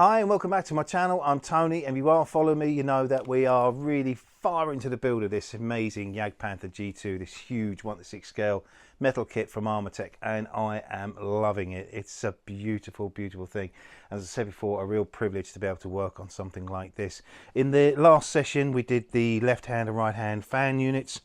Hi and welcome back to my channel. I'm Tony, and if you are following me, you know that we are really far into the build of this amazing Jagdpanther G2, this huge 1:6 scale metal kit from Armortek, and I am loving it. It's a beautiful, beautiful thing. As I said before, a real privilege to be able to work on something like this. In the last session, we did the left hand and right hand fan units,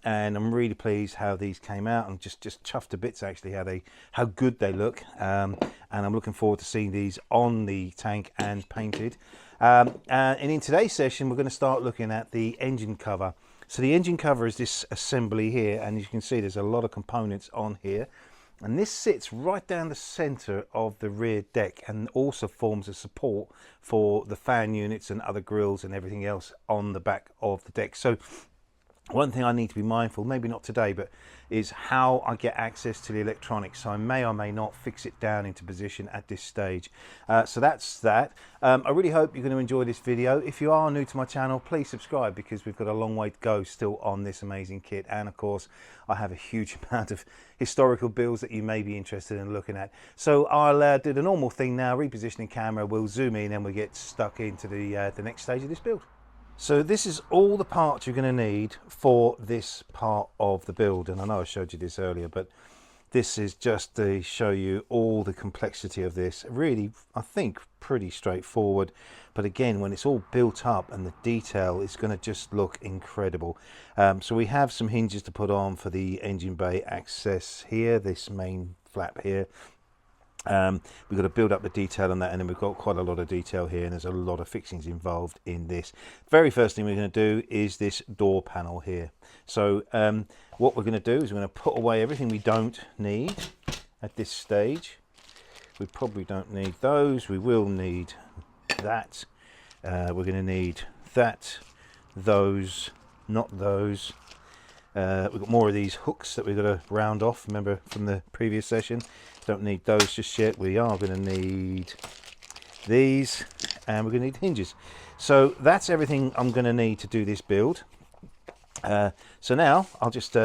and I'm really pleased how these came out. I'm just chuffed to bits actually how good they look, and I'm looking forward to seeing these on the tank and painted. And in today's session we're going to start looking at the engine cover. So the engine cover is this assembly here, and you can see there's a lot of components on here, and this sits right down the center of the rear deck and also forms a support for the fan units and other grills and everything else on the back of the deck. So one thing I need to be mindful, maybe not today, but is how I get access to the electronics. So I may or may not fix it down into position at this stage. So that's that. I really hope you're going to enjoy this video. If you are new to my channel, please subscribe, because we've got a long way to go still on this amazing kit. And of course, I have a huge amount of historical builds that you may be interested in looking at. So I'll do the normal thing now, repositioning camera, we'll zoom in and we'll get stuck into the next stage of this build. So this is all the parts you're going to need for this part of the build, and I know I showed you this earlier, but this is just to show you all the complexity of this. Really, I think pretty straightforward, but again, when it's all built up and the detail, it's going to just look incredible. So we have some hinges to put on for the engine bay access here, this main flap here. We've got to build up the detail on that, and then we've got quite a lot of detail here, and there's a lot of fixings involved in this. Very first thing we're going to do is this door panel here. So what we're going to do is we're going to put away everything we don't need at this stage. We probably don't need those. We will need that. We're going to need that, those, not those. We've got more of these hooks that we've got to round off, remember from the previous session. Don't need those just yet. We are going to need these, and we're going to need hinges. So that's everything I'm going to need to do this build. So now I'll just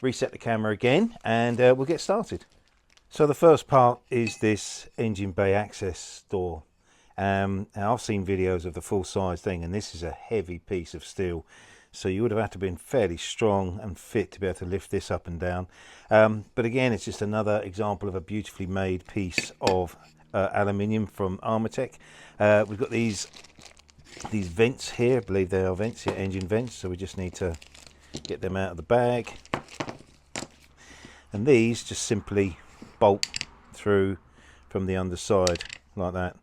reset the camera again, and we'll get started. So the first part is this engine bay access door. Now I've seen videos of the full size thing, and this is a heavy piece of steel. So you would have had to have been fairly strong and fit to be able to lift this up and down. But again, it's just another example of a beautifully made piece of aluminium from Armortek. We've got these vents here. I believe they are vents here, engine vents. So we just need to get them out of the bag. And these just simply bolt through from the underside like that.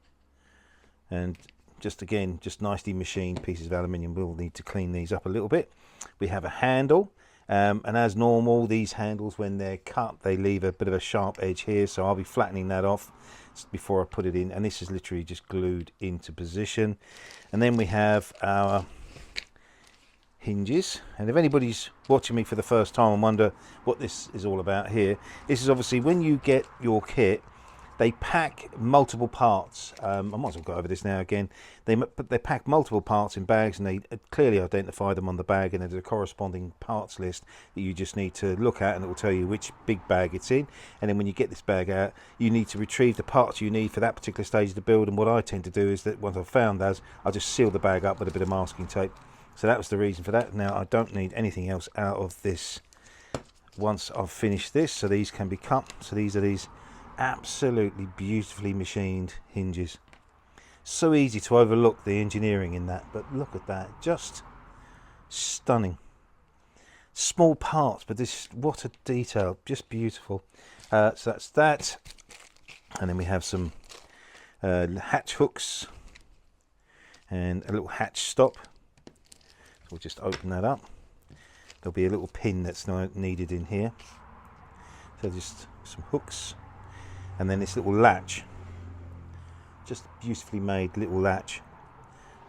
And just again, just nicely machined pieces of aluminium. We'll need to clean these up a little bit. We have a handle, and as normal, these handles, when they're cut, they leave a bit of a sharp edge here, so I'll be flattening that off before I put it in, and this is literally just glued into position. And then we have our hinges, and if anybody's watching me for the first time and wonder what this is all about here, this is obviously when you get your kit, they pack multiple parts. I might as well go over this now again. They pack multiple parts in bags, and they clearly identify them on the bag, and there's a corresponding parts list that you just need to look at, and it will tell you which big bag it's in. And then when you get this bag out, you need to retrieve the parts you need for that particular stage of the build. And what I tend to do is that once I've found those, I'll just seal the bag up with a bit of masking tape. So that was the reason for that. Now I don't need anything else out of this once I've finished this, so these can be cut. So these are these absolutely beautifully machined hinges. So easy to overlook the engineering in that, but look at that, just stunning. Small parts, but this, what a detail, just beautiful. So that's that, and then we have some hatch hooks and a little hatch stop. So we'll just open that up. There'll be a little pin that's not needed in here, so just some hooks. And then this little latch, just beautifully made little latch.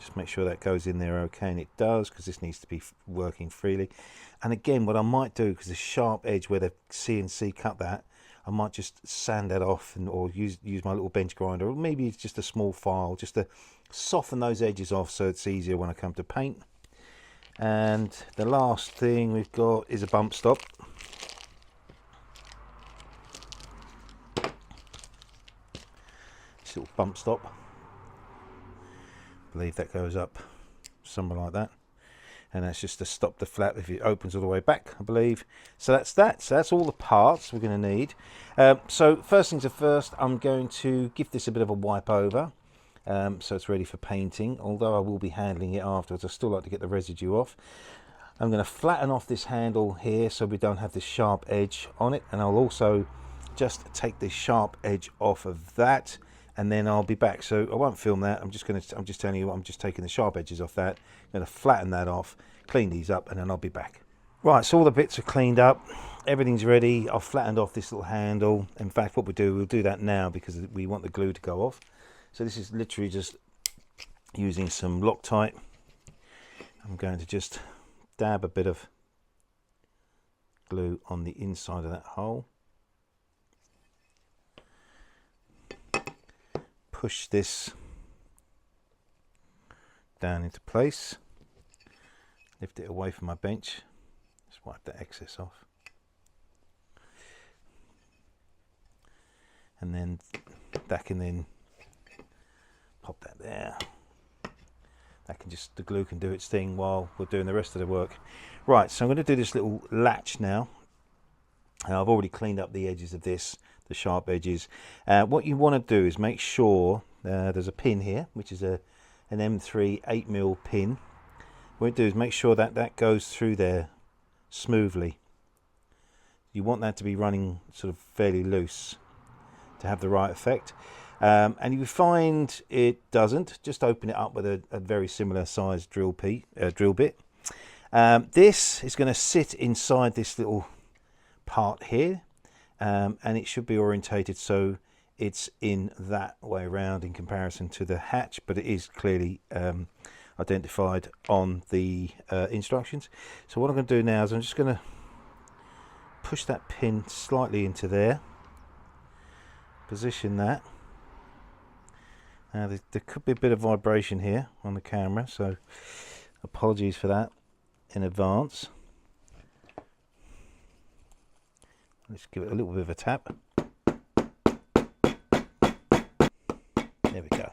Just make sure that goes in there okay, and it does, because this needs to be working freely. And again, what I might do, because the sharp edge where the CNC cut that, I might just sand that off, or use my little bench grinder, or maybe it's just a small file, just to soften those edges off so it's easier when I come to paint. And the last thing we've got is a bump stop. Little bump stop, believe that goes up somewhere like that, and that's just to stop the flap if it opens all the way back, I believe. So that's that. So that's all the parts we're going to need. So first things are first, I'm going to give this a bit of a wipe over, so it's ready for painting. Although I will be handling it afterwards, I still like to get the residue off. I'm going to flatten off this handle here so we don't have this sharp edge on it, and I'll also just take the sharp edge off of that, and then I'll be back. So I won't film that. I'm just telling you, I'm just taking the sharp edges off that. I'm going to flatten that off, clean these up, and then I'll be back. Right, so all the bits are cleaned up, everything's ready. I've flattened off this little handle. In fact, what we'll do that now because we want the glue to go off. So this is literally just using some Loctite. I'm going to just dab a bit of glue on the inside of that hole. Push this down into place. Lift it away from my bench. Just wipe that excess off. And then that can then pop that there. That can just, the glue can do its thing while we're doing the rest of the work. Right, so I'm going to do this little latch now. I've already cleaned up the edges of this, the sharp edges. What you want to do is make sure there's a pin here, which is an M3 8mm pin. What you do is make sure that that goes through there smoothly. You want that to be running sort of fairly loose to have the right effect. And if you find it doesn't, just open it up with a very similar sized drill bit. This is going to sit inside this little part here, and it should be orientated so it's in that way around in comparison to the hatch, but it is clearly identified on the instructions. So what I'm going to do now is I'm just going to push that pin slightly into there, position that. Now there could be a bit of vibration here on the camera, so apologies for that in advance. Let's give it a little bit of a tap. There we go.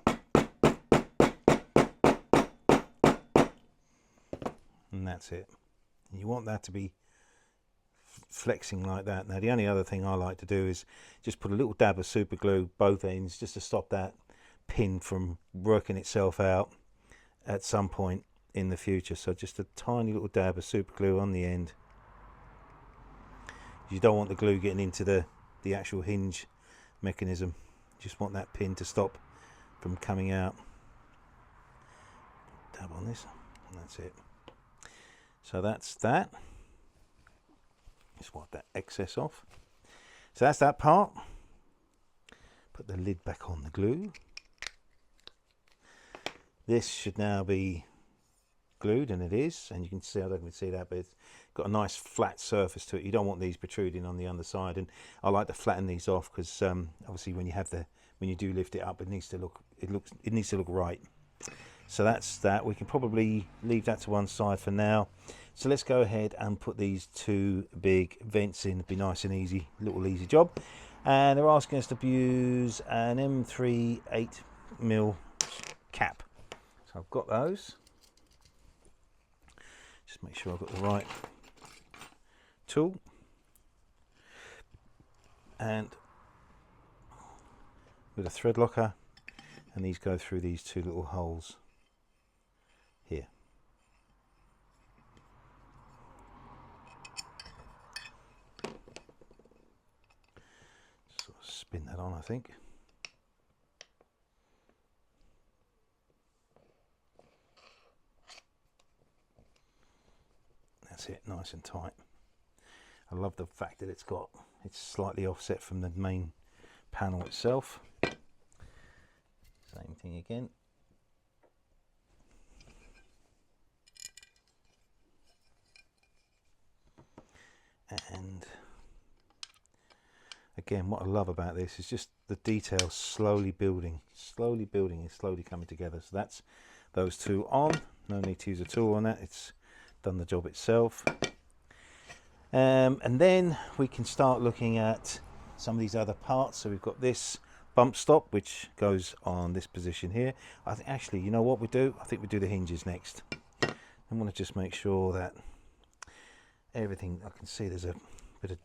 And that's it. You want that to be flexing like that. Now the only other thing I like to do is just put a little dab of super glue both ends, just to stop that pin from working itself out at some point in the future. So just a tiny little dab of super glue on the end. You don't want the glue getting into the actual hinge mechanism. You just want that pin to stop from coming out. Dab on this, and that's it. So that's that. Just wipe that excess off. So that's that part. Put the lid back on the glue. This should now be glued, and it is, and you can see, I don't know if you can see that, but it's got a nice flat surface to it. You don't want these protruding on the underside, and I like to flatten these off because obviously when you do lift it up, it needs to look right. So that's that. We can probably leave that to one side for now. So let's go ahead and put these two big vents in. It'd be nice and easy, little easy job. And they're asking us to use an M3 8mm cap. So I've got those. Just make sure I've got the right tool. And with a thread locker, and these go through these two little holes here. Sort of spin that on, I think. That's it, nice and tight. I love the fact that it's slightly offset from the main panel itself. Same thing again. And again, what I love about this is just the details slowly building and slowly coming together. So that's those two on. No need to use a tool on that. It's done the job itself. And then we can start looking at some of these other parts. So we've got this bump stop, which goes on this position here. I think actually, you know what we do? I think we do the hinges next. I want to just make sure that everything, I can see there's a bit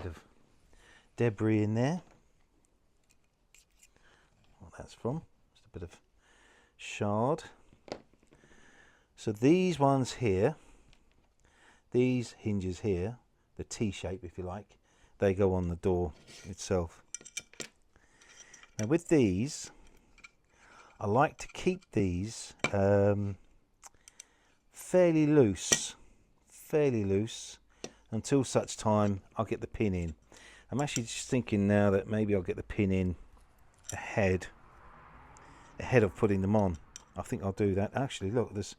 of debris in there. What that's from? Just a bit of shard. So these ones here, these hinges here, the T shape if you like, they go on the door itself. Now with these, I like to keep these fairly loose until such time I'll get the pin in. I'm actually just thinking now that maybe I'll get the pin in ahead of putting them on. I think I'll do that. Actually, look, there's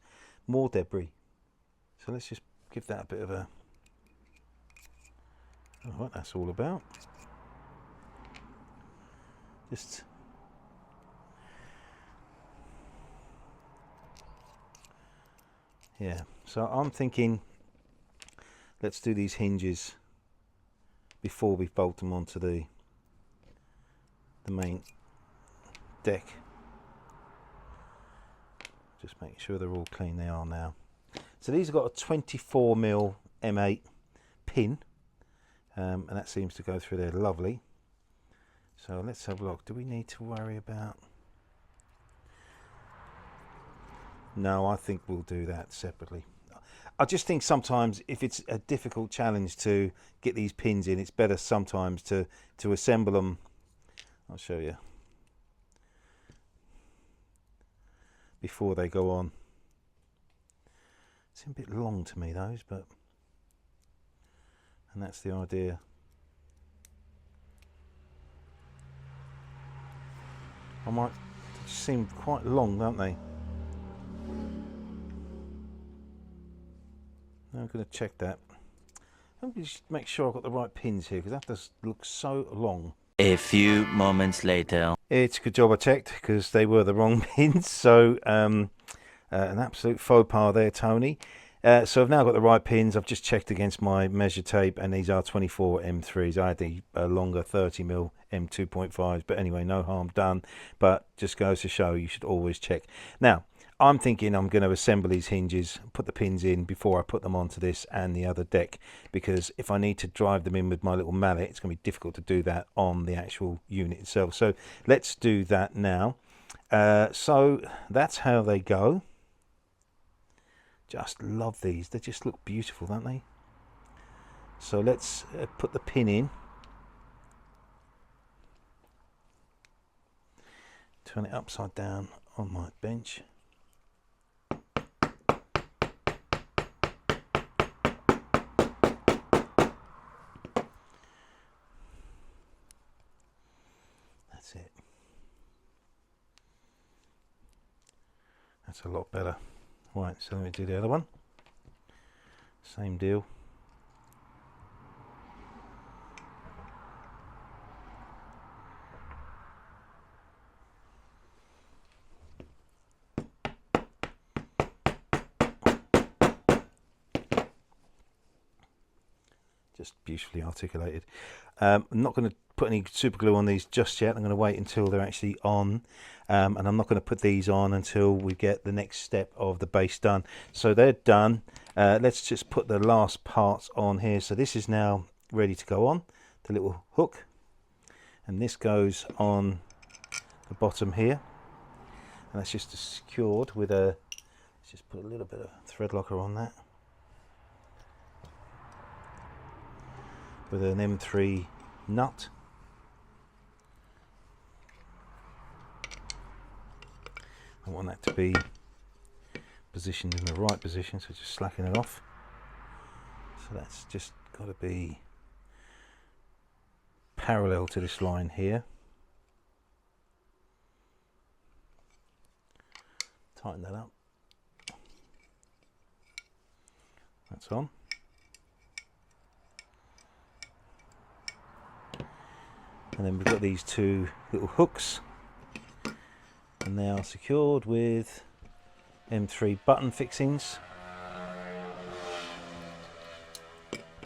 more debris. So let's just give that a bit of a... Oh, what that's all about. Just... Yeah, so I'm thinking let's do these hinges before we bolt them onto the main deck. Just make sure they're all clean. They are now. So these have got a 24mm M8 pin, and that seems to go through there lovely. So let's have a look. Do we need to worry about... No, I think we'll do that separately. I just think sometimes if it's a difficult challenge to get these pins in, it's better sometimes to assemble them. I'll show you. Before they go on. Seem a bit long to me, those, but... And that's the idea. They just seem quite long, don't they? I'm going to check that. I'm going to just make sure I've got the right pins here, because that does look so long. A few moments later. It's a good job I checked, because they were the wrong pins. So an absolute faux pas there, Tony. So I've now got the right pins. I've just checked against my measure tape, and these are 24 M3s. I had the longer 30mm M2.5s, but anyway, no harm done. But just goes to show you should always check. Now, I'm thinking I'm going to assemble these hinges, put the pins in before I put them onto this and the other deck, because if I need to drive them in with my little mallet, it's going to be difficult to do that on the actual unit itself. So let's do that now. So that's how they go. Just love these. They just look beautiful, don't they? So let's put the pin in. Turn it upside down on my bench. That's it. That's a lot better. Right, so let me do the other one. Same deal. Just beautifully articulated. I'm not going to put any super glue on these just yet. I'm going to wait until they're actually on, and I'm not going to put these on until we get the next step of the base done. So they're done. Let's just put the last parts on here. So this is now ready to go on, the little hook, and this goes on the bottom here, and that's just secured with a, let's just put a little bit of thread locker on that with an M3 nut. I want that to be positioned in the right position, so just slacken it off. So that's just got to be parallel to this line here. Tighten that up. That's on. And then we've got these two little hooks, and they are secured with M3 button fixings.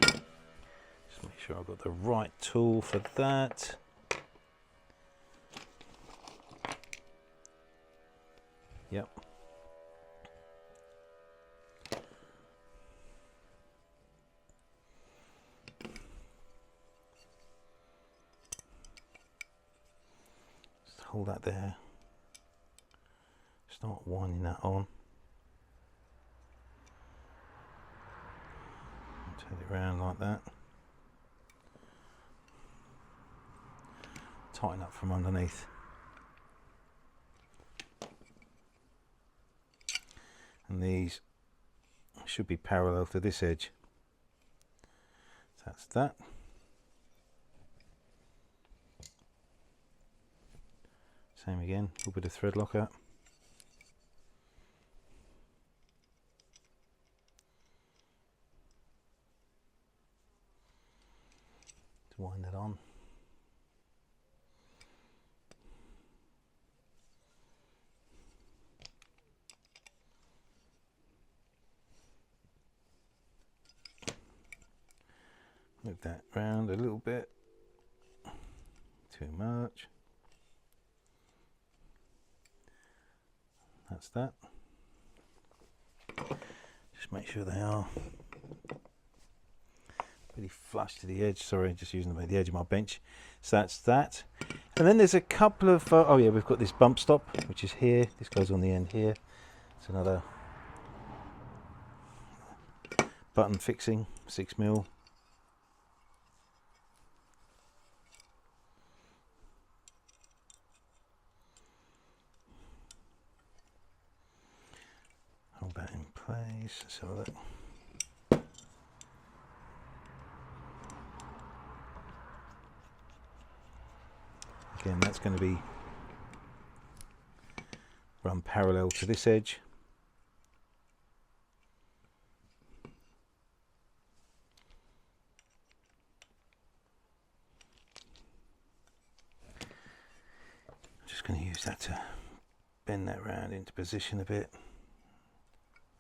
Just make sure I've got the right tool for that. Yep. Just hold that there. Start winding that on. Turn it around like that. Tighten up from underneath. And these should be parallel to this edge. So that's that. Same again, a little bit of thread locker. To wind it on. Move that round a little bit. Too much. That's that. Just make sure they are really flush to the edge. Sorry, just using the edge of my bench. So that's that. And then there's a couple of oh yeah, we've got this bump stop, which is here. This goes on the end here. It's another button fixing, 6mm. Hold that in place. Let's have a look. Again, that's going to be run parallel to this edge. I'm just going to use that to bend that round into position a bit.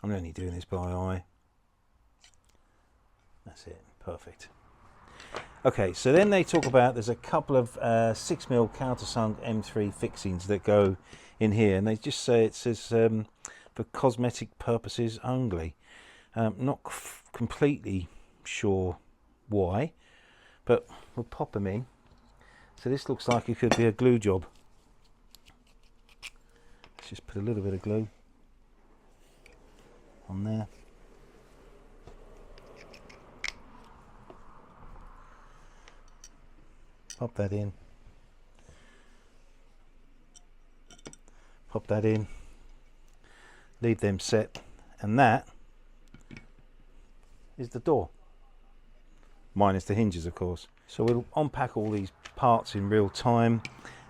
I'm only doing this by eye. That's it, perfect. Okay, so then they talk about there's a couple of 6mm countersunk M3 fixings that go in here, and they just say it says for cosmetic purposes only. Not completely sure why, but we'll pop them in. So this looks like it could be a glue job. Let's just put a little bit of glue on there. Pop that in. Pop that in. Leave them set. And that is the door. Minus the hinges, of course. So we'll unpack all these parts in real time.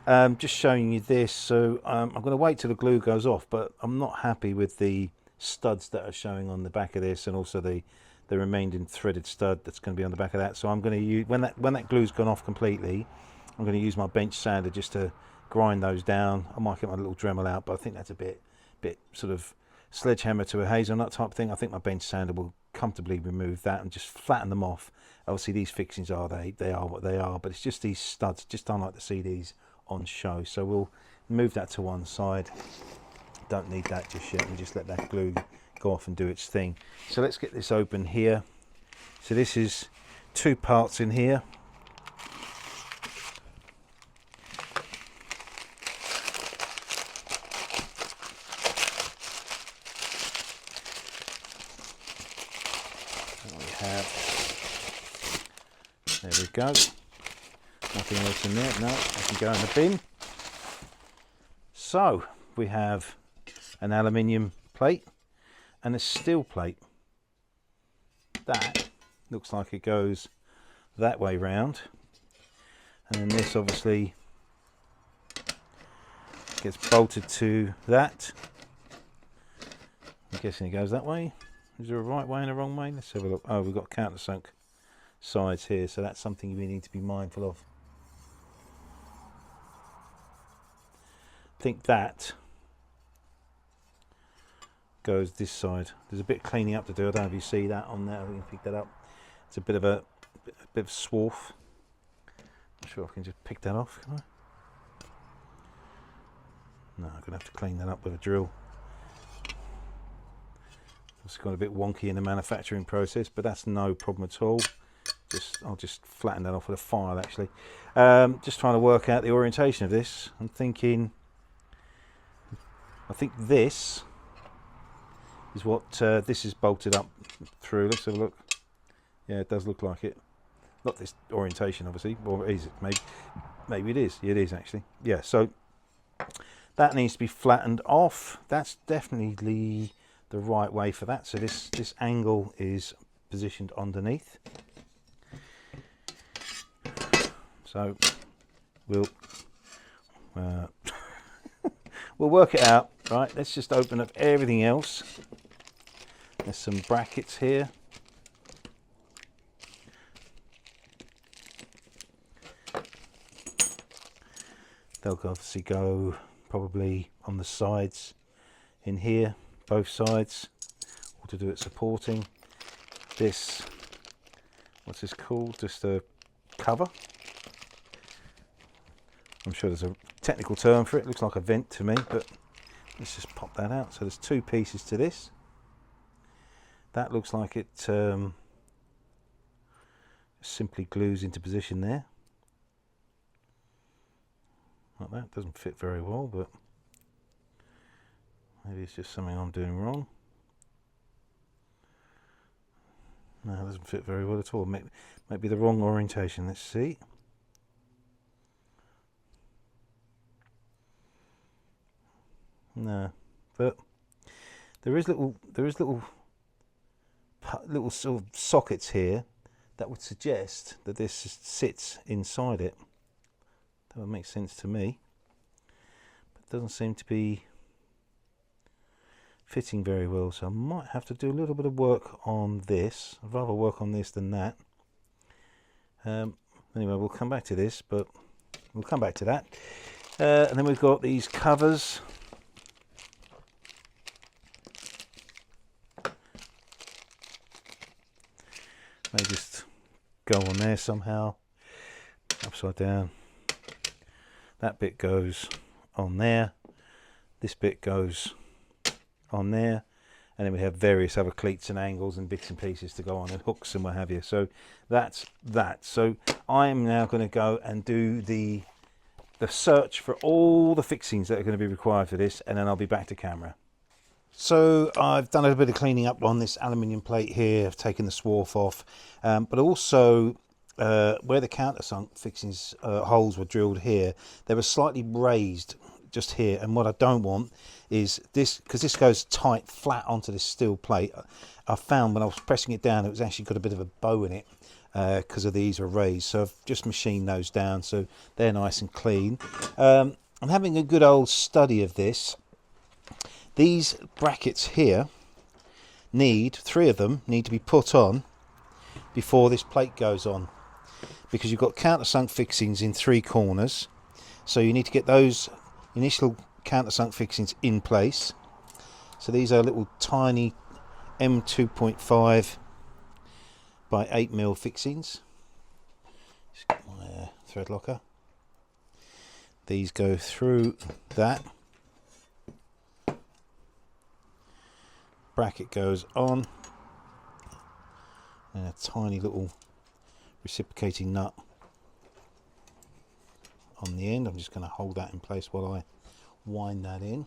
Just showing you this. So I'm going to wait till the glue goes off, but I'm not happy with the studs that are showing on the back of this, and also the remaining threaded stud that's going to be on the back of that. So I'm going to use, when that glue's gone off completely, I'm going to use my bench sander just to grind those down. I might get my little Dremel out, but I think that's a bit sort of sledgehammer to a hazelnut type thing. I think my bench sander will comfortably remove that and just flatten them off. Obviously these fixings are they are what they are, but it's just these studs. Just don't like to see these on show. So we'll move that to one side. Don't need that just yet, and just let that glue go off and do its thing. So let's get this open here. So this is two parts in here. What we have. There we go. Nothing else in there. No, I can go in the bin. So we have an aluminium plate and a steel plate. That looks like it goes that way round, and then this obviously gets bolted to that. I'm guessing it goes that way. Is there a right way and a wrong way? Let's have a look. Oh, we've got countersunk sides here, so that's something we need to be mindful of. I think that goes this side. There's a bit of cleaning up to do. I don't know if you see that on there. We can pick that up. It's a bit of swarf. Not sure I can just pick that off, can I? No, I'm gonna have to clean that up with a drill. It's gone a bit wonky in the manufacturing process, but that's no problem at all. I'll just flatten that off with a file actually. Just trying to work out the orientation of this. I'm thinking, I think this is what this is bolted up through. Let's have a look. Yeah, it does look like it. Not this orientation obviously, or is it? Maybe it is. It is actually. Yeah, so that needs to be flattened off. That's definitely the right way for that. So this angle is positioned underneath. So we'll we'll work it out. Right, let's just open up everything else. There's some brackets here. They'll obviously go probably on the sides in here, both sides, or to do it supporting. This, what's this called? Just a cover. I'm sure there's a technical term for it. Looks like a vent to me, but let's just pop that out. So there's two pieces to this. That looks like it simply glues into position there. Like that. Doesn't fit very well, but maybe it's just something I'm doing wrong. No, it doesn't fit very well at all. Might be the wrong orientation. Let's see. No, but there is little sort of sockets here that would suggest that this sits inside it. That would make sense to me, but it doesn't seem to be fitting very well, so I might have to do a little bit of work on this. I'd rather work on this than that. Anyway, we'll come back to this, but we'll come back to that. And then we've got these covers. They just go on there somehow, upside down. That bit goes on there. This bit goes on there. And then we have various other cleats and angles and bits and pieces to go on, and hooks and what have you. So that's that. So I'm now going to go and do the search for all the fixings that are going to be required for this, and then I'll be back to camera. So I've done a bit of cleaning up on this aluminium plate here. I've taken the swarf off, but also where the countersunk fixings holes were drilled here, they were slightly raised just here, and what I don't want is this, because this goes tight flat onto this steel plate. I found when I was pressing it down, it was actually got a bit of a bow in it because of these are raised. So I've just machined those down so they're nice and clean. I'm having a good old study of this. These brackets here three of them need to be put on before this plate goes on, because you've got countersunk fixings in three corners, so you need to get those initial countersunk fixings in place. So these are little tiny M2.5 by 8mm fixings. Just get my thread locker. These go through that. Bracket goes on, and a tiny little reciprocating nut on the end. I'm just going to hold that in place while I wind that in.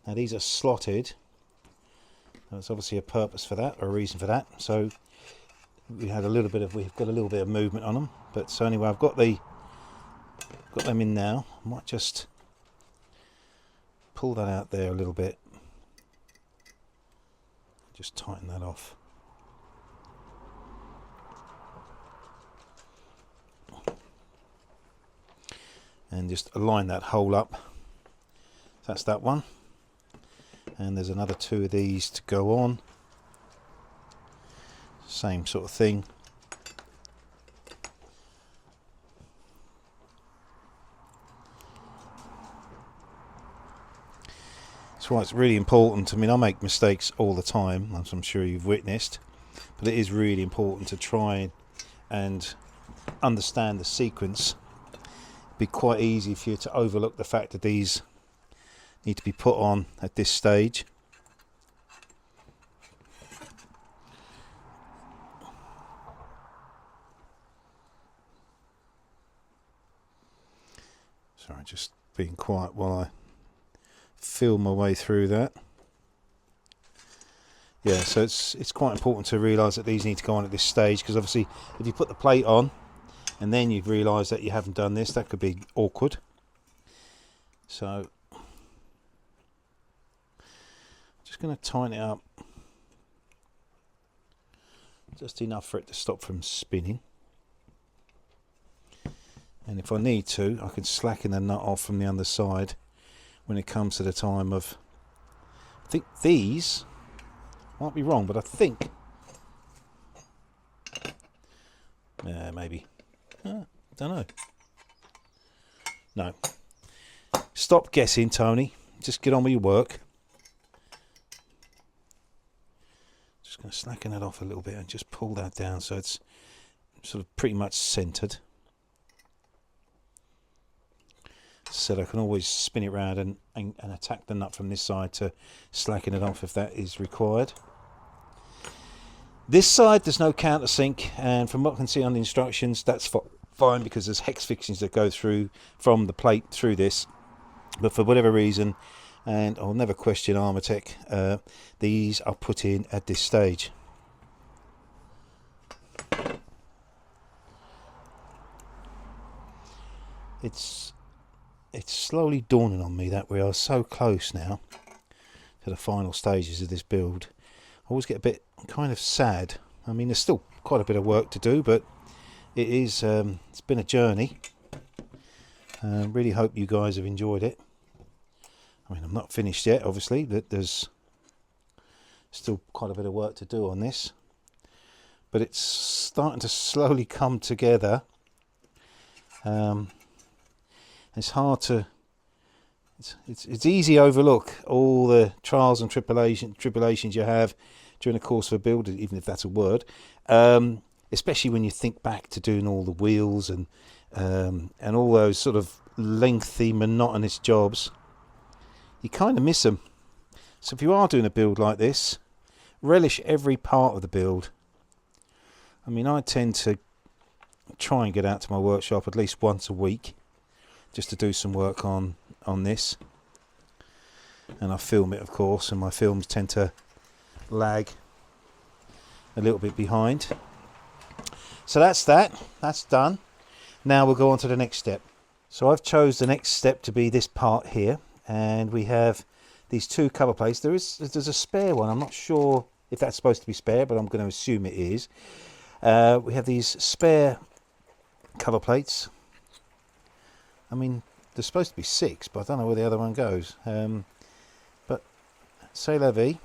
Now these are slotted. There's obviously a purpose for that, or a reason for that. So we've got a little bit of movement on them, but so anyway, I've got them in now. I might just pull that out there a little bit, just tighten that off. And just align that hole up. That's that one, and there's another two of these to go on. Same sort of thing. That's why it's really important. I mean, I make mistakes all the time, as I'm sure you've witnessed, but it is really important to try and understand the sequence, it'd be quite easy for you to overlook the fact that these need to be put on at this stage. Sorry, just being quiet while I feel my way through that. Yeah, so it's quite important to realise that these need to go on at this stage, because obviously if you put the plate on and then you realise that you haven't done this, that could be awkward. So just going to tighten it up just enough for it to stop from spinning. And if I need to, I can slacken the nut off from the underside when it comes to the time of... I think these, might be wrong, but I think... maybe. Don't know. No. Stop guessing, Tony. Just get on with your work. Just going to slacken it off a little bit and just pull that down so it's sort of pretty much centred. So I can always spin it round and attack the nut from this side to slacken it off if that is required. This side there's no countersink, and from what I can see on the instructions that's fine because there's hex fixings that go through from the plate through this, but for whatever reason, and I'll never question Armortek, these are put in at this stage. It's slowly dawning on me that we are so close now to the final stages of this build. I always get a bit kind of sad. I mean, there's still quite a bit of work to do, but it is it's been a journey. Really hope you guys have enjoyed it. I mean, I'm not finished yet, obviously, but there's still quite a bit of work to do on this, but it's starting to slowly come together. It's hard to, it's easy to overlook all the trials and tribulations you have during the course of a build, even if that's a word, especially when you think back to doing all the wheels and all those sort of lengthy, monotonous jobs. You kind of miss them. So if you are doing a build like this, relish every part of the build. I mean, I tend to try and get out to my workshop at least once a week just to do some work on this, and I film it, of course, and my films tend to lag a little bit behind. So that's done. Now we'll go on to the next step. So I've chose the next step to be this part here, and we have these two cover plates. There's a spare one. I'm not sure if that's supposed to be spare, but I'm going to assume it is. We have these spare cover plates. I mean, there's supposed to be 6, but I don't know where the other one goes. But c'est la vie.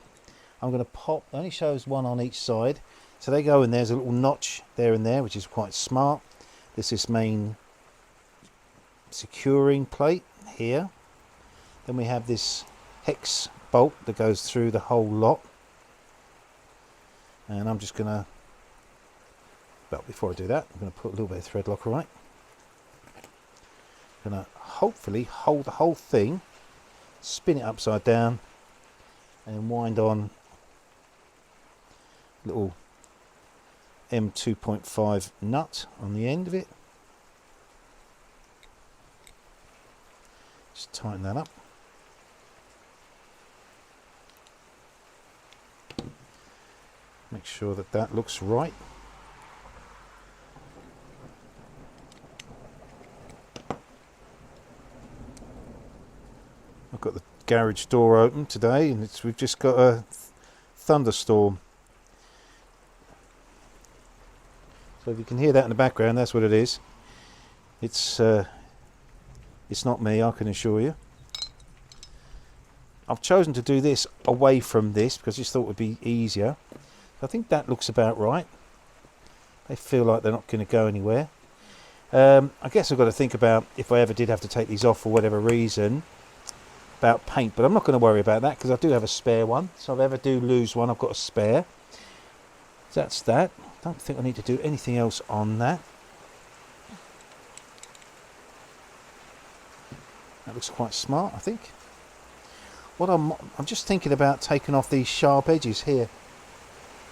I'm going to pop, it only shows one on each side. So they go in, there's a little notch there and there, which is quite smart. There's this main securing plate here. Then we have this hex bolt that goes through the whole lot. And I'm just going to, well, before I do that, I'm going to put a little bit of thread locker right. I'm going to hopefully hold the whole thing, spin it upside down, and wind on a little M2.5 nut on the end of it. Just tighten that up. Make sure that that looks right. I've got the garage door open today, and we've just got a thunderstorm. So if you can hear that in the background, that's what it is. It's not me, I can assure you. I've chosen to do this away from this because I just thought it would be easier. I think that looks about right. They feel like they're not going to go anywhere. I guess I've got to think about if I ever did have to take these off for whatever reason, about paint, but I'm not going to worry about that because I do have a spare one. So if I ever do lose one, I've got a spare. So that's that. Don't think I need to do anything else on that. That looks quite smart, I think. What I'm just thinking about taking off these sharp edges here.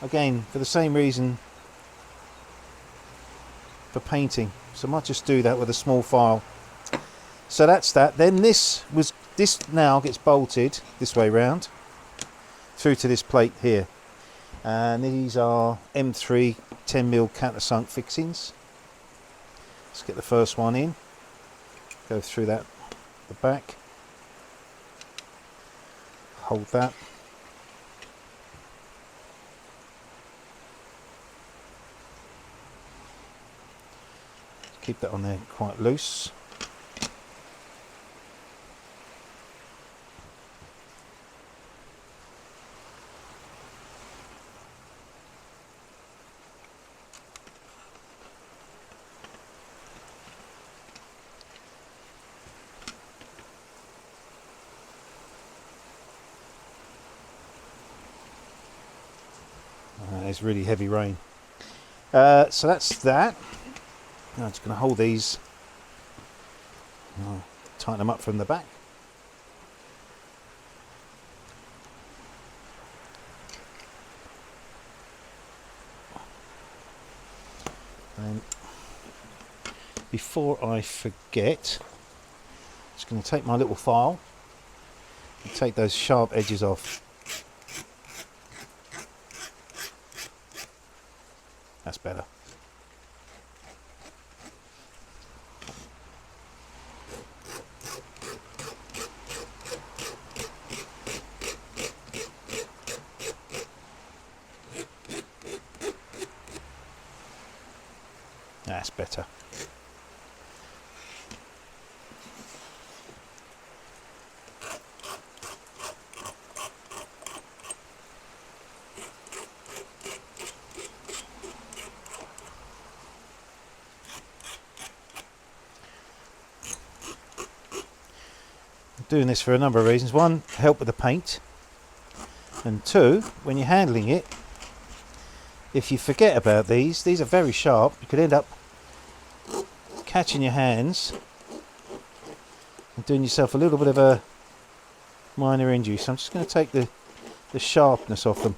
Again, for the same reason for painting. So I might just do that with a small file. So that's that. Then this now gets bolted this way round through to this plate here. And these are M3 10mm countersunk fixings. Let's get the first one in. Go through that, the back. Hold that. Keep that on there quite loose. It's really heavy rain. So that's that. Now I'm just going to hold these, tighten them up from the back. And before I forget, I'm just going to take my little file and take those sharp edges off. That's better. That's better. Doing this for a number of reasons. One, help with the paint, and two, when you're handling it, if you forget about these are very sharp. You could end up catching your hands and doing yourself a little bit of a minor injury. So I'm just going to take the sharpness off them.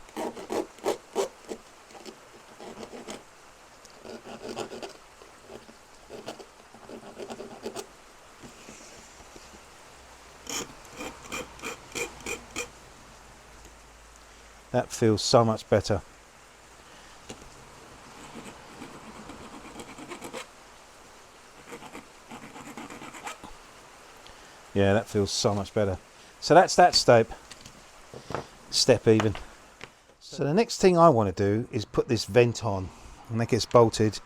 That feels so much better. Yeah, that feels so much better. So that's that step even. So the next thing I want to do is put this vent on, and that gets bolted.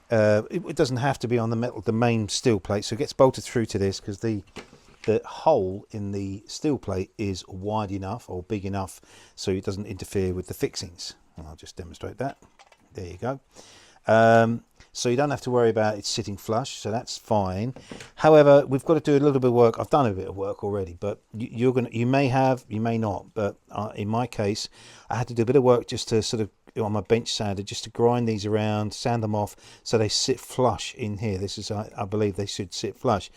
It doesn't have to be on the main steel plate, so it gets bolted through to this because the hole in the steel plate is wide enough or big enough so it doesn't interfere with the fixings. And I'll just demonstrate that. There you go. So you don't have to worry about it sitting flush, so that's fine. However, we've got to do a little bit of work. I've done a bit of work already, but you may have, you may not. But in my case, I had to do a bit of work just to sort of on my bench sander, just to grind these around, sand them off so they sit flush in here. This is, I believe they should sit flush.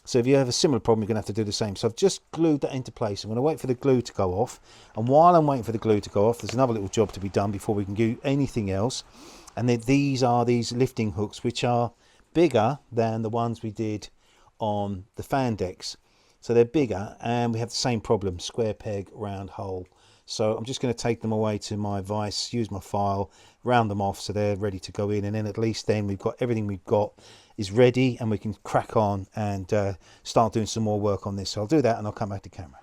So if you have a similar problem, you're going to have to do the same. So I've just glued that into place. I'm going to wait for the glue to go off. And while I'm waiting for the glue to go off, there's another little job to be done before we can do anything else. And then these are these lifting hooks, which are bigger than the ones we did on the fan decks. So they're bigger, and we have the same problem, square peg, round hole. So I'm just going to take them away to my vise, use my file, round them off so they're ready to go in. And then at least then we've got everything we've got is ready, and we can crack on and start doing some more work on this. So I'll do that and I'll come back to camera.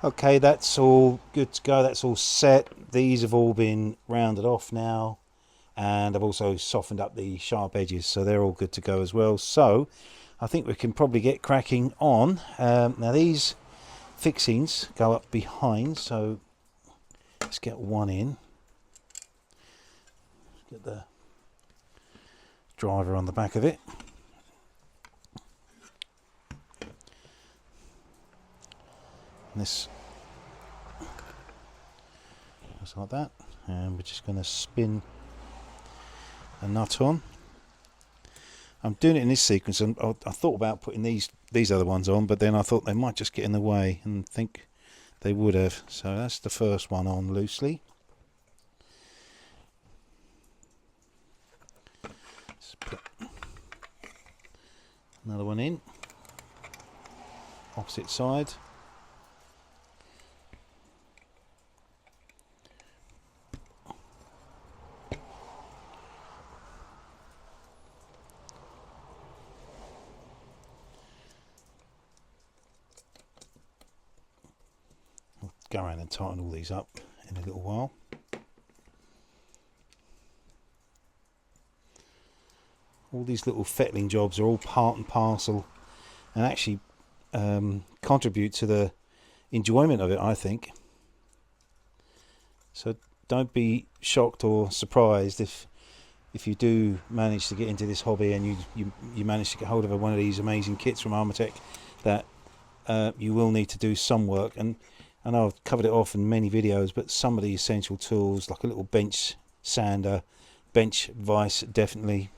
Okay, that's all good to go. That's all set. These have all been rounded off now, and I've also softened up the sharp edges, so they're all good to go as well. So I think we can probably get cracking on. Now these fixings go up behind, so let's get one in. Get the driver on the back of it. And this goes like that, and we're just going to spin a nut on. I'm doing it in this sequence, and I thought about putting these other ones on, but then I thought they might just get in the way, and think they would have. So that's the first one on loosely. Let's put another one in, opposite side. Go around and tighten all these up in a little while. All these little fettling jobs are all part and parcel, and actually contribute to the enjoyment of it, I think. So don't be shocked or surprised if you do manage to get into this hobby and you manage to get hold of one of these amazing kits from Armortek, that you will need to do some work. And I know I've covered it off in many videos, but some of the essential tools, like a little bench sander, bench vise, definitely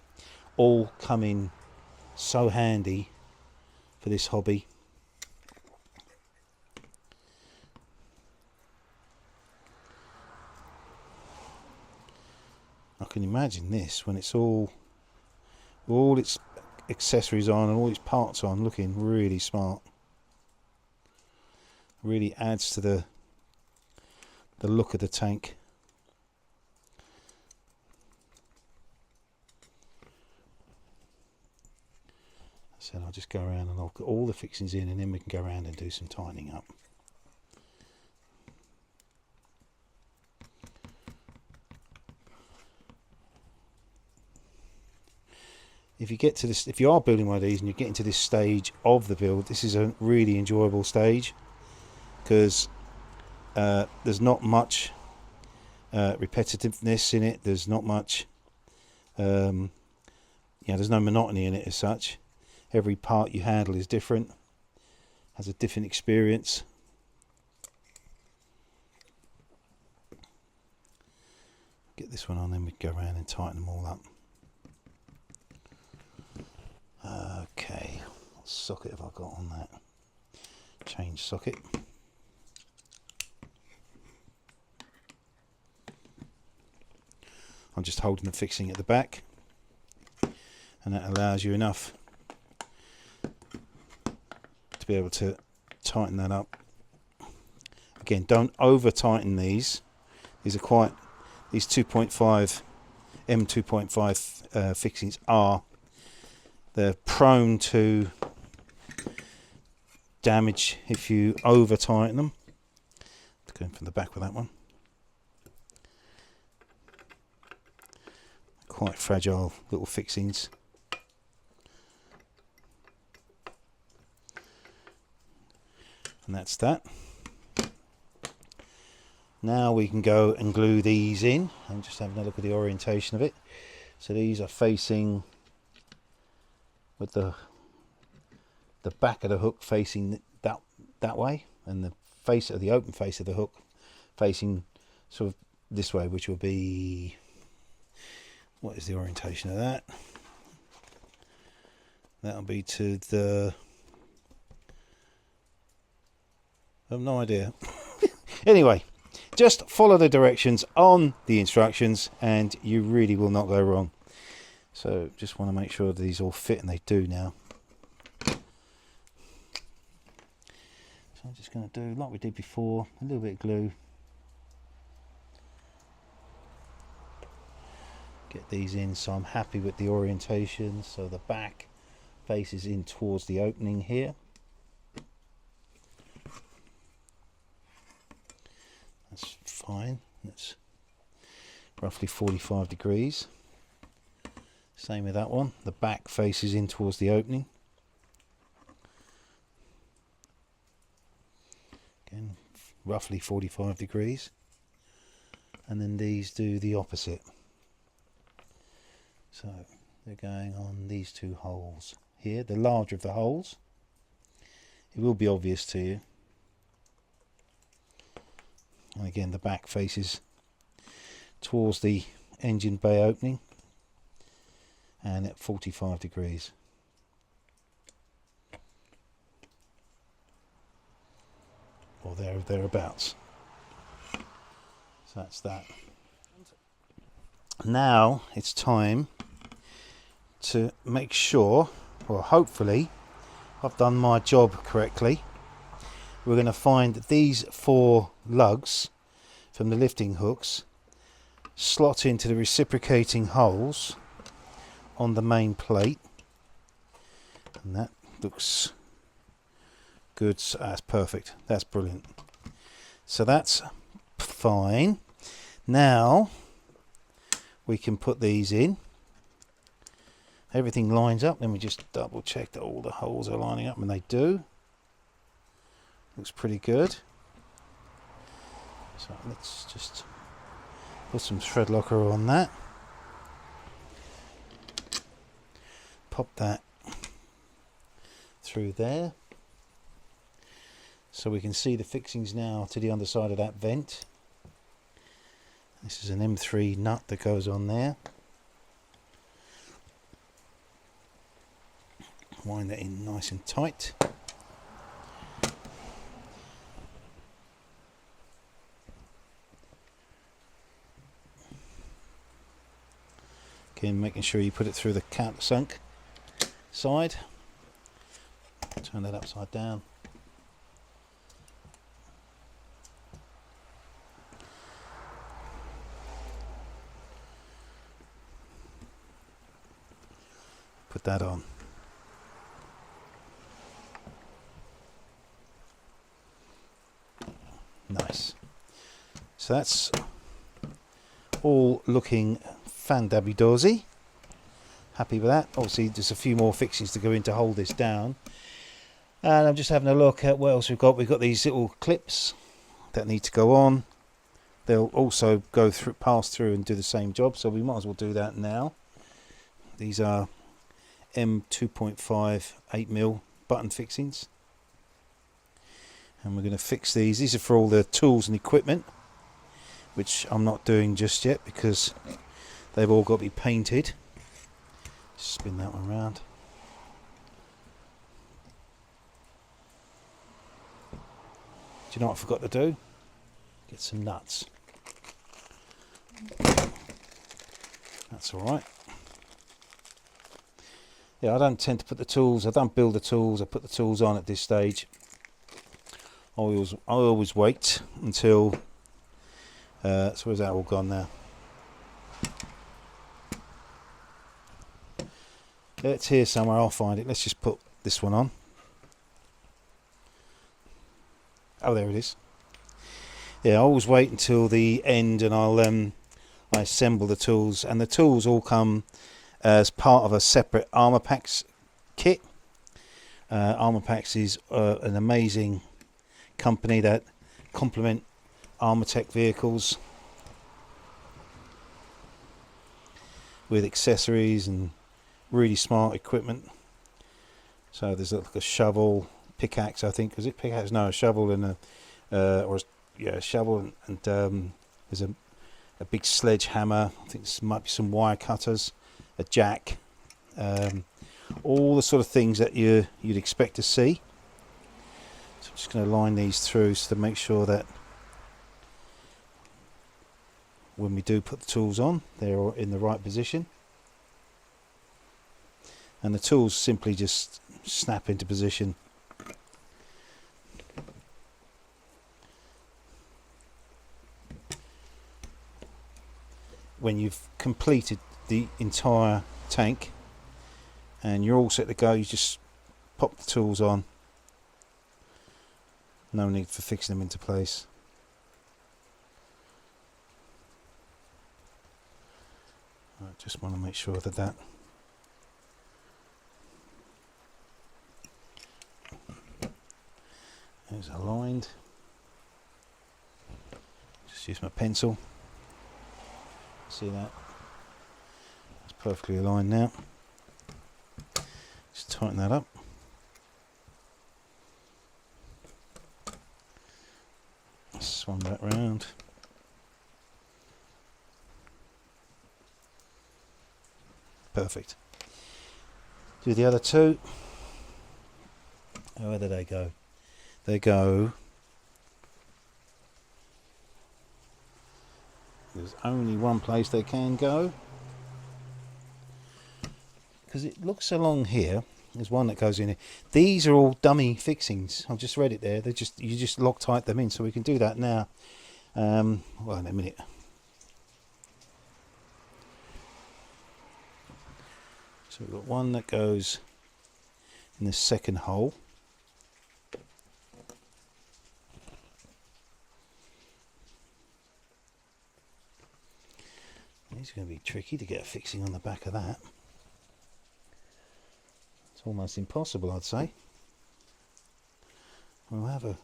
all come in so handy for this hobby. I can imagine this when it's all its accessories on and all its parts on, looking really smart. Really adds to the look of the tank. So I'll just go around and I'll get all the fixings in, and then we can go around and do some tightening up. If you get to this, if you are building one of these and you're getting to this stage of the build, this is a really enjoyable stage, because there's not much repetitiveness in it. There's not much, there's no monotony in it as such. Every part you handle is different, has a different experience. Get this one on, then we go around and tighten them all up. Okay, what socket have I got on that? Change socket. I'm just holding the fixing at the back, and that allows you enough to be able to tighten that up. Again, don't over tighten these. These are quite, these 2.5 M2.5 fixings they're prone to damage if you over tighten them. Let's go in from the back with that one. Quite fragile little fixings. And that's that. Now we can go and glue these in. I'm just having a look at the orientation of it. So these are facing with the back of the hook facing that way, and the face of the open face of the hook facing sort of this way, which will be, what is the orientation of that? That'll be to the, I have no idea. Anyway, just follow the directions on the instructions and you really will not go wrong. So just want to make sure that these all fit, and they do now. So I'm just going to do like we did before, a little bit of glue. Get these in so I'm happy with the orientation. So the back faces in towards the opening here. That's fine. That's roughly 45 degrees. Same with that one. The back faces in towards the opening. Again, roughly 45 degrees. And then these do the opposite. So they're going on these two holes here, the larger of the holes. It will be obvious to you. And again, the back faces towards the engine bay opening. and at 45 degrees. Or thereabouts. So that's that. Now it's time to make sure, or hopefully I've done my job correctly. We're going to find these 4 lugs from the lifting hooks, slot into the reciprocating holes on the main plate, and that looks good. So that's perfect, that's brilliant. So that's fine. Now we can put these in. Everything lines up. Let me just double check that all the holes are lining up, and they do. Looks pretty good. So let's just put some thread locker on that. Pop that through there. So we can see the fixings now to the underside of that vent. This is an M3 nut that goes on there. Wind that in nice and tight. Again, making sure you put it through the countersunk side. Turn that upside down. Put that on. Nice. So that's all looking fan-dabby-dozy. Happy with that. Obviously there's a few more fixings to go in to hold this down. And I'm just having a look at what else we've got. We've got these little clips that need to go on. They'll also go through, pass through and do the same job, so we might as well do that now. These are M2.5 8mm button fixings, and we're going to fix these. These are for all the tools and equipment, which I'm not doing just yet because they've all got to be painted. Just spin that one around. Do you know what I forgot to do? Get some nuts. That's alright. Yeah, I don't tend to put the tools, I don't build the tools, I put the tools on at this stage. I always wait until, so where's that all gone now? It's here somewhere, I'll find it. Let's just put this one on. Oh, there it is. Yeah, I always wait until the end and I assemble the tools, and the tools all come as part of a separate Armortek kit. Armortek is an amazing company that complement Armortek vehicles with accessories and really smart equipment. So there's like a shovel, pickaxe, I think. Is it pickaxe? No, a shovel and a shovel, and there's a big sledgehammer. I think this might be some wire cutters, a jack, all the sort of things that you'd expect to see. So I'm just going to line these through so to make sure that when we do put the tools on, they're in the right position. And the tools simply just snap into position. When you've completed the entire tank and you're all set to go, you just pop the tools on. No need for fixing them into place. I just want to make sure that that is aligned. Just use my pencil. See that? It's perfectly aligned now. Just tighten that up. Swung that round. Perfect. Do the other two. Oh, where do they go? They go. There's only one place they can go, because it looks along here. There's one that goes in here. These are all dummy fixings. I've just read it there. They just, you just Loctite them in, so we can do that now. Well, in a minute. So we've got one that goes in the second hole. It's going to be tricky to get a fixing on the back of that. It's almost impossible, I'd say. We'll have a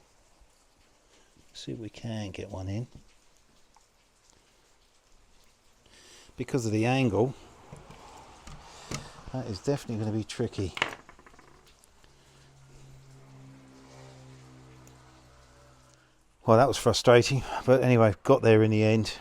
see if we can get one in. Because of the angle, that is definitely going to be tricky. Well, that was frustrating, but anyway, got there in the end.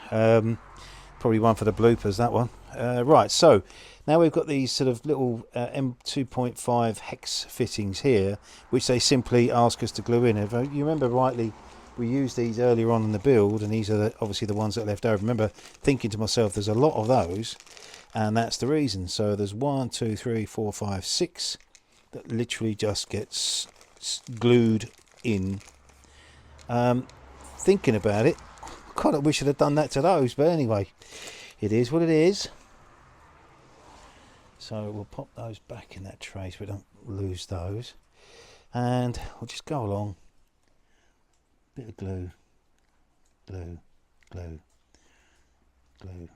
Probably one for the bloopers, that one. Right, so now we've got these sort of little M2.5 hex fittings here, which they simply ask us to glue in. If you remember rightly, we used these earlier on in the build, and these are obviously the ones that are left over. I remember thinking to myself, there's a lot of those, and that's the reason. So there's 1, 2, 3, 4, 5, 6 that literally just gets glued in. Thinking about it, kind of wish I'd have done that to those, but anyway, it is what it is. So we'll pop those back in that tray so we don't lose those, and we'll just go along. Bit of glue, glue, glue, glue,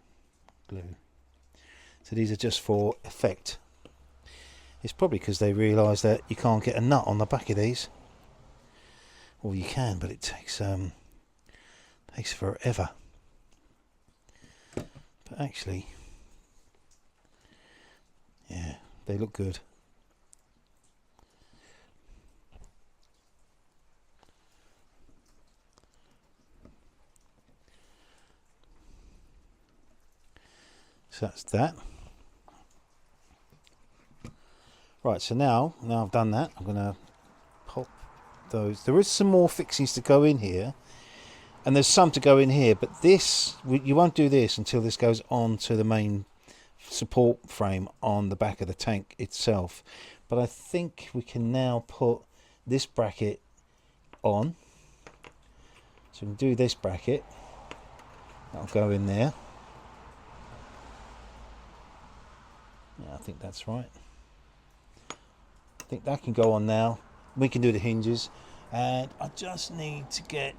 glue. So these are just for effect. It's probably because they realise that you can't get a nut on the back of these. Well, you can, but it takes forever. But actually, yeah, they look good. So that's that. Right, so now I've done that, I'm going to pop those. There is some more fixings to go in here, and there's some to go in here, but this, you won't do this until this goes on to the main support frame on the back of the tank itself. But I think we can now put this bracket on. So we can do this bracket. That'll go in there. Yeah, I think that's right. I think that can go on now. We can do the hinges, and I just need to get,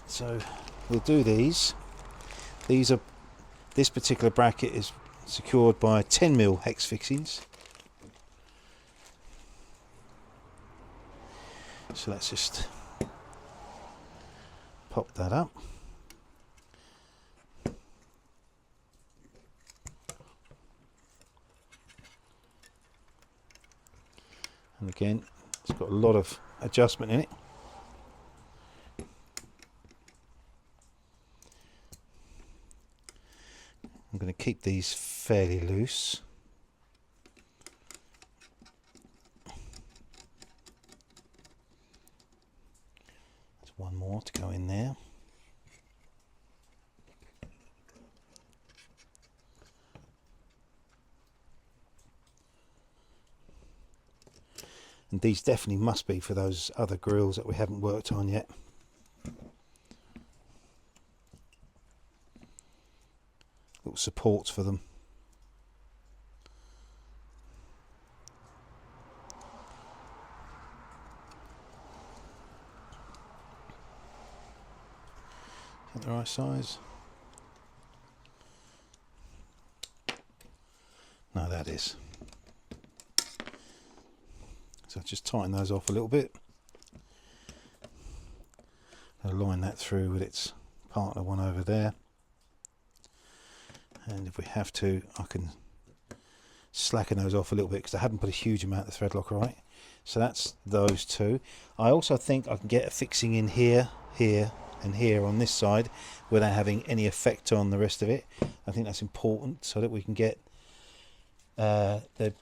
so we'll do these. These are, this particular bracket is secured by 10mm hex fixings. So let's just pop that up. And again, it's got a lot of adjustment in it. I'm going to keep these fairly loose. There's one more to go in there. And these definitely must be for those other grills that we haven't worked on yet. Little supports for them. Is that the right size? No, that is. So just tighten those off a little bit. I'll line that through with its partner one over there. And if we have to, I can slacken those off a little bit because I haven't put a huge amount of thread locker on it. So that's those two. I also think I can get a fixing in here, here and here on this side without having any effect on the rest of it. I think that's important so that we can get the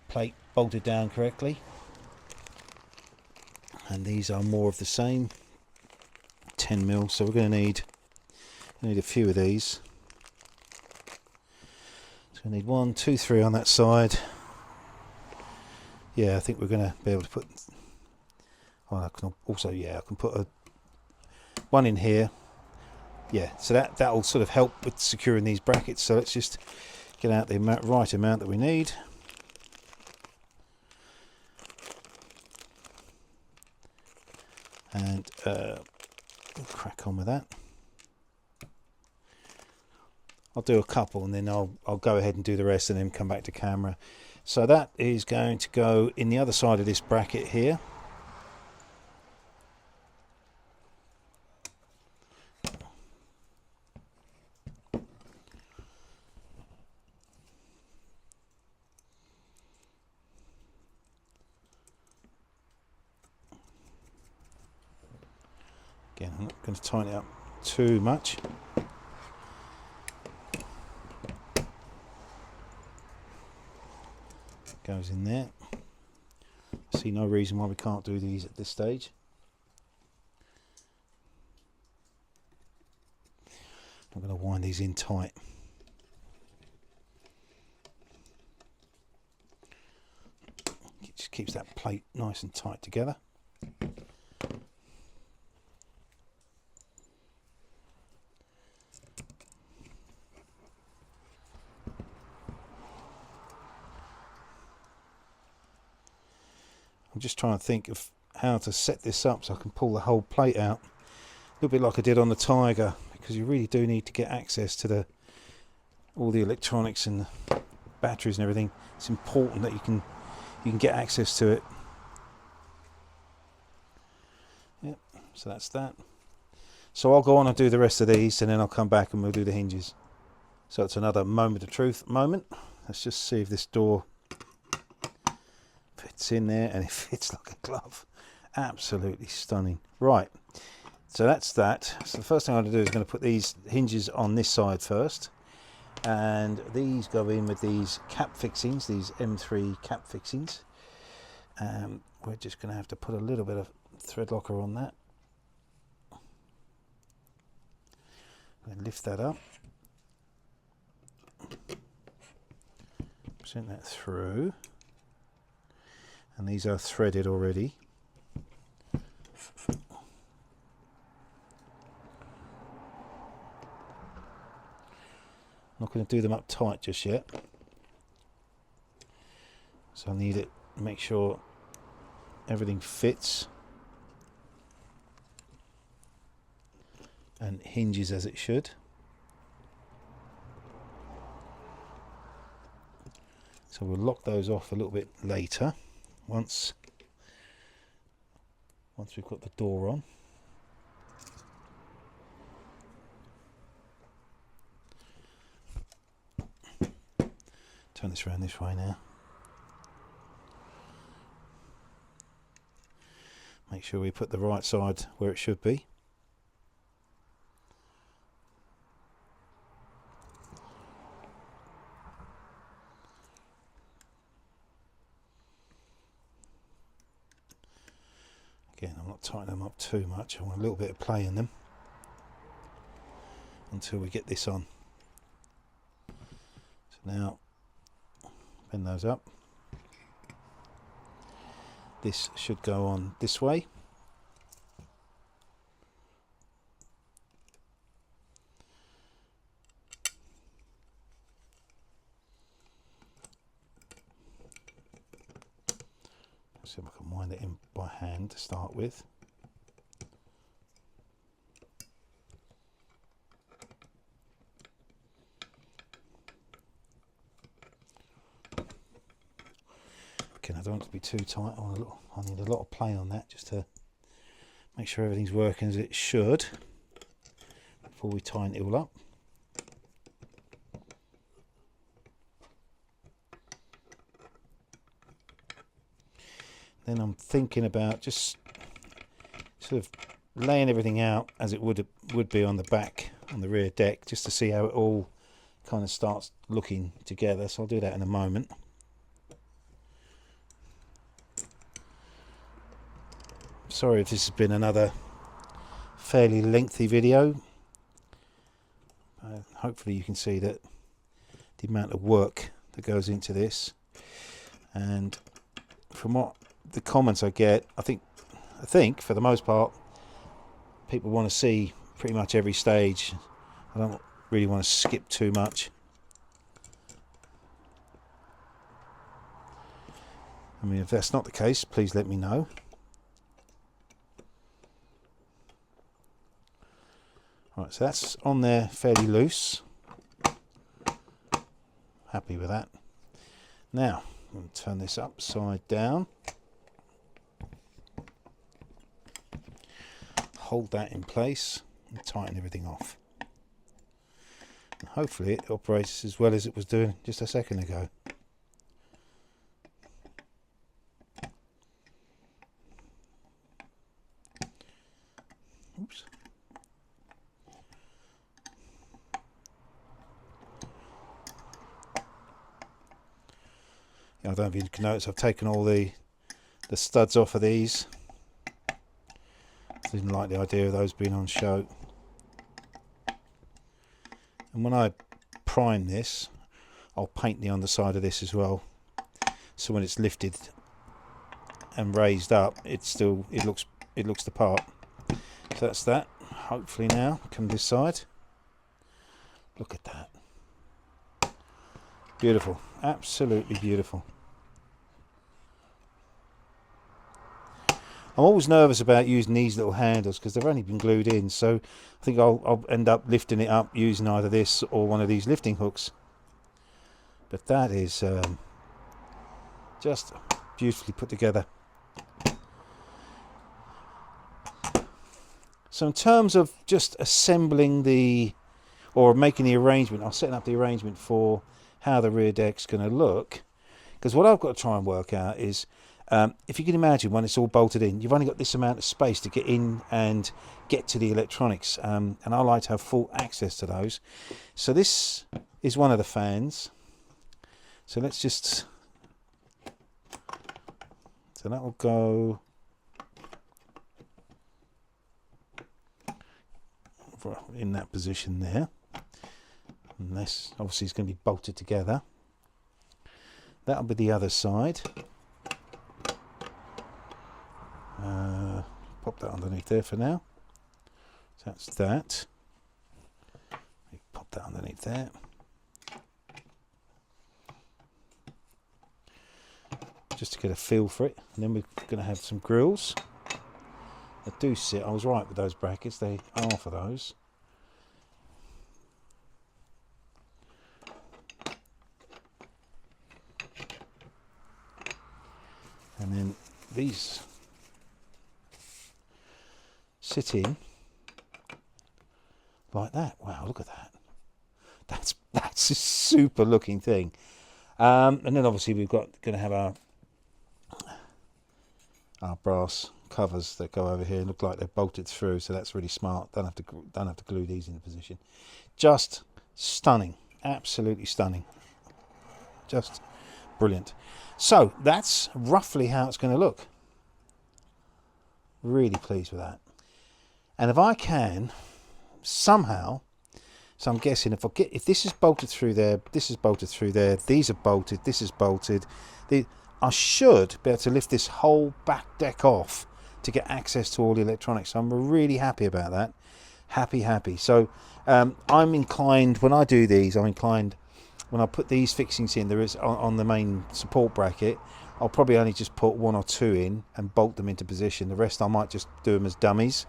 plate bolted down correctly. And these are more of the same, 10mm, so we're going to need a few of these. So we need 1, 2, 3 on that side. Yeah, I think we're going to be able to put, oh, I can also, yeah, I can put one in here. Yeah, so that'll sort of help with securing these brackets. So let's just get out the right amount that we need. And we'll crack on with that. I'll do a couple and then I'll go ahead and do the rest and then come back to camera. So that is going to go in the other side of this bracket here. Again, I'm not going to tighten it up too much. Goes in there. See no reason why we can't do these at this stage. I'm going to wind these in tight. It just keeps that plate nice and tight together. I'm just trying to think of how to set this up so I can pull the whole plate out. A little bit like I did on the Tiger, because you really do need to get access to all the electronics and the batteries and everything. It's important that you can get access to it. Yep, so that's that. So I'll go on and do the rest of these and then I'll come back and we'll do the hinges. So it's another moment of truth moment. Let's just see if this door fits in there, and it fits like a glove. Absolutely stunning. Right, so that's that. So the first thing I'm going to do is going to put these hinges on this side first, and these go in with these cap fixings, these M3 cap fixings. We're just going to have to put a little bit of thread locker on that. And lift that up, send that through. And these are threaded already. Not going to do them up tight just yet. So I need it, make sure everything fits and hinges as it should. So we'll lock those off a little bit later. Once we've got the door on. Turn this around this way now. Make sure we put the right side where it should be. Again, I'm not tightening them up too much. I want a little bit of play in them until we get this on. So now, bend those up. This should go on this way. See if I can wind it in by hand to start with. Again, I don't want it to be too tight. I need a lot of play on that just to make sure everything's working as it should before we tighten it all up. Then I'm thinking about just sort of laying everything out as it would be on the back, on the rear deck, just to see how it all kind of starts looking together. So I'll do that in a moment. Sorry if this has been another fairly lengthy video. Hopefully you can see that the amount of work that goes into this, and from what the comments I get, I think for the most part people want to see pretty much every stage. I don't really want to skip too much. I mean, if that's not the case, please let me know. Right, so that's on there fairly loose. Happy with that. Now, I'm going to turn this upside down. Hold that in place and tighten everything off. And hopefully it operates as well as it was doing just a second ago. Oops. I don't know if you can notice I've taken all the studs off of these. Didn't like the idea of those being on show. And when I prime this, I'll paint the underside of this as well, so when it's lifted and raised up, it looks the part. So that's that. Hopefully now come this side. Look at that. Beautiful, absolutely beautiful. I'm always nervous about using these little handles because they've only been glued in, so I think I'll end up lifting it up using either this or one of these lifting hooks. But that is just beautifully put together. So in terms of just assembling or making the arrangement, I'm setting up the arrangement for how the rear deck's going to look, because what I've got to try and work out is, if you can imagine, when it's all bolted in, you've only got this amount of space to get in and get to the electronics, and I like to have full access to those. So this is one of the fans. So let's just, so that will go in that position there, and this obviously is going to be bolted together. That'll be the other side. Pop that underneath there for now. So that's that. Pop that underneath there. Just to get a feel for it. And then we're going to have some grills that do sit. I was right with those brackets. They are for those. And then these sit in like that. Wow, look at that. That's a super looking thing. And then obviously we've got going to have our brass covers that go over here and look like they're bolted through, so that's really smart. Don't have to glue these into position. Just stunning, absolutely stunning, just brilliant. So that's roughly how it's going to look. Really pleased with that. And if I can somehow, so I'm guessing if this is bolted through there, this is bolted through there, these are bolted, this is bolted, I should be able to lift this whole back deck off to get access to all the electronics. So I'm really happy about that. Happy. So I'm inclined, when I do these, when I put these fixings in, there is on the main support bracket, I'll probably only just put one or two in and bolt them into position. The rest I might just do them as dummies.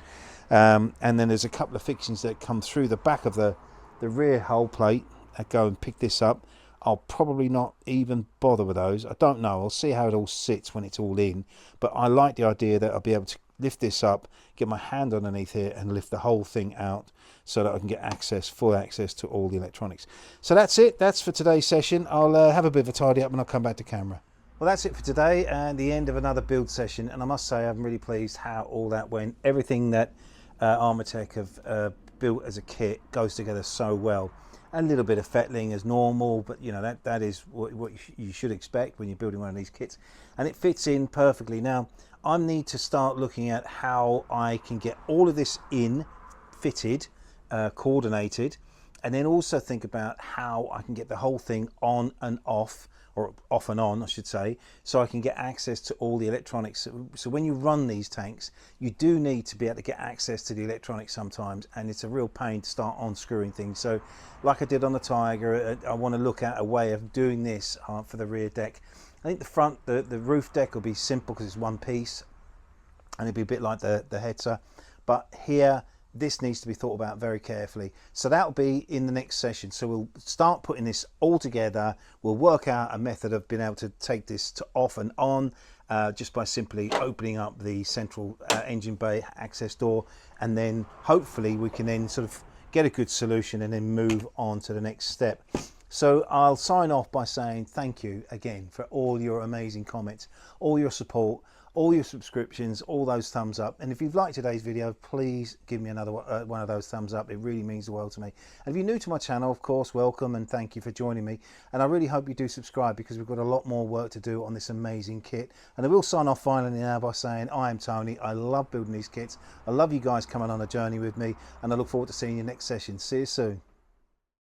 And then there's a couple of fixings that come through the back of the rear hull plate that go and pick this up. I'll probably not even bother with those. I don't know. I'll see how it all sits when it's all in. But I like the idea that I'll be able to lift this up, get my hand underneath here and lift the whole thing out so that I can get full access to all the electronics. So that's it. That's for today's session. I'll have a bit of a tidy up and I'll come back to camera. Well, that's it for today and the end of another build session. And I must say I'm really pleased how all that went. Everything that Armortek have built as a kit goes together so well. A little bit of fettling as normal, but you know that is what you should expect when you're building one of these kits, and it fits in perfectly. Now I need to start looking at how I can get all of this in, fitted, coordinated, and then also think about how I can get the whole thing on and off, or off and on I should say, so I can get access to all the electronics. So when you run these tanks, you do need to be able to get access to the electronics sometimes, and it's a real pain to start unscrewing things. So like I did on the Tiger, I want to look at a way of doing this for the rear deck. I think the front, the roof deck will be simple because it's one piece, and it'll be a bit like the Hetzer. But here, this needs to be thought about very carefully. So that'll be in the next session. So we'll start putting this all together. We'll work out a method of being able to take this to off and on just by simply opening up the central engine bay access door, and then hopefully we can then sort of get a good solution and then move on to the next step. So I'll sign off by saying thank you again for all your amazing comments, all your support, all your subscriptions, all those thumbs up. And if you've liked today's video, please give me another one of those thumbs up. It really means the world to me. And if you're new to my channel, of course, welcome and thank you for joining me. And I really hope you do subscribe, because we've got a lot more work to do on this amazing kit. And I will sign off finally now by saying I am Tony. I love building these kits. I love you guys coming on a journey with me, and I look forward to seeing you next session. See you soon.